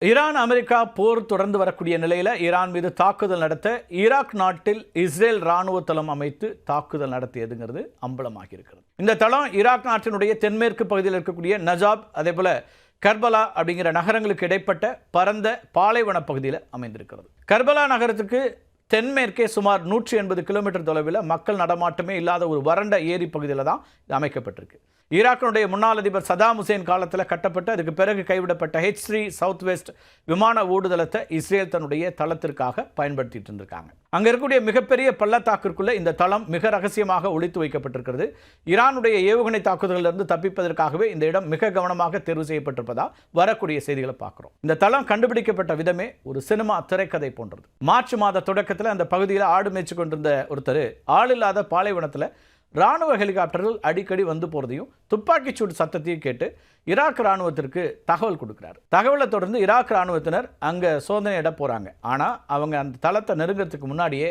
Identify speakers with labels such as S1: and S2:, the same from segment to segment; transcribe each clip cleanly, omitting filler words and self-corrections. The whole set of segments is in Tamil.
S1: ஈரான் அமெரிக்கா போர் தொடர்ந்து வரக்கூடிய நிலையில் ஈரான் மீது தாக்குதல் நடத்த ஈராக் நாட்டில் இஸ்ரேல் ராணுவ தளம் அமைத்து தாக்குதல் நடத்தியதுங்கிறது அம்பலமாகி இருக்கிறது. இந்த தளம் ஈராக் நாட்டினுடைய தென்மேற்கு பகுதியில் இருக்கக்கூடிய நஜாப் அதே போல கர்பலா அப்படிங்கிற நகரங்களுக்கு இடைப்பட்ட பரந்த பாலைவன பகுதியில் அமைந்திருக்கிறது. கர்பலா நகரத்துக்கு தென்மேற்கே சுமார் 180 கிலோமீட்டர் தொலைவில் மக்கள் நடமாட்டமே இல்லாத ஒரு வறண்ட ஏரி பகுதியில் தான் இது அமைக்கப்பட்டிருக்கு. ஈராக்கினுடைய முன்னாள் அதிபர் சதாம் ஹுசேன் காலத்தில் கட்டப்பட்ட அதுக்கு பிறகு கைவிடப்பட்ட H3 சவுத் வெஸ்ட் விமான ஓடுதளத்தை இஸ்ரேல் தன்னுடைய தளத்திற்காக பயன்படுத்திட்டு இருந்திருக்காங்க. அங்கே இருக்கக்கூடிய மிகப்பெரிய பள்ளத்தாக்கிற்குள்ள இந்த தளம் மிக ரகசியமாக ஒளித்து வைக்கப்பட்டிருக்கிறது. ஈரானுடைய ஏவுகணை தாக்குதலிலிருந்து தப்பிப்பதற்காகவே இந்த இடம் மிக கவனமாக தேர்வு செய்யப்பட்டிருப்பதா வரக்கூடிய செய்திகளை பார்க்கிறோம். இந்த தளம் கண்டுபிடிக்கப்பட்ட விதமே ஒரு சினிமா திரைக்கதை போன்றது. மார்ச் மாத தொடக்கத்தில் அந்த பகுதியில் ஆடு மேய்ச்சி கொண்டிருந்த ஒருத்தர் ஆளில்லாத பாலைவனத்தில் ராணுவ ஹெலிகாப்டர்கள் அடிக்கடி வந்து போகிறதையும் துப்பாக்கிச்சூடு சத்தத்தையும் கேட்டு ஈராக் ராணுவத்திற்கு தகவல் கொடுக்குறாரு. தகவலை தொடர்ந்து ஈராக் ராணுவத்தினர் அங்கே சோதனையிட போகிறாங்க. ஆனால் அவங்க அந்த தளத்தை நெருங்கிறதுக்கு முன்னாடியே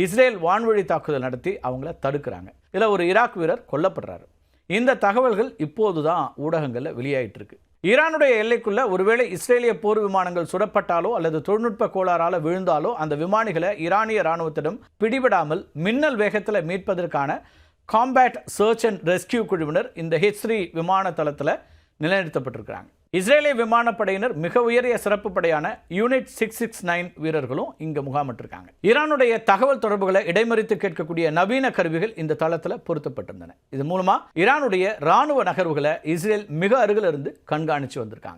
S1: இஸ்ரேல் வான்வழி தாக்குதல் நடத்தி அவங்கள தடுக்கிறாங்க. இதில் ஒரு ஈராக் வீரர் கொல்லப்படுறாரு. இந்த தகவல்கள் இப்போது தான் ஊடகங்களில் வெளியாயிட்டு இருக்கு. ஈரானுடைய எல்லைக்குள்ள ஒருவேளை இஸ்ரேலிய போர் விமானங்கள் சுடப்பட்டாலோ அல்லது தொழில்நுட்ப கோளாறால் விழுந்தாலோ அந்த விமானிகளை ஈரானிய ராணுவத்திடம் பிடிபடாமல் மின்னல் வேகத்தில் மீட்பதற்கான காம்பேட் சர்ச் அண்ட் ரெஸ்கியூ குழுவினர் இந்த H3 விமான தளத்தில் நிலைநிறுத்தப்பட்டிருக்கிறாங்க. இஸ்ரேலிய விமானப்படையினர் மிக உயரிய சிறப்பு படையான யூனிட் 669 வீரர்களும் இங்கே முகாமிட்டிருக்காங்க. ஈரானுடைய தகவல் தொடர்புகளை இடைமறித்து கேட்கக்கூடிய நவீன கருவிகள் இந்த தளத்தில் பொருத்தப்பட்டிருந்தன. இது மூலமா ஈரானுடைய ராணுவ நகர்வுகளை இஸ்ரேல் மிக அருகில் இருந்து கண்காணித்து வந்திருக்காங்க.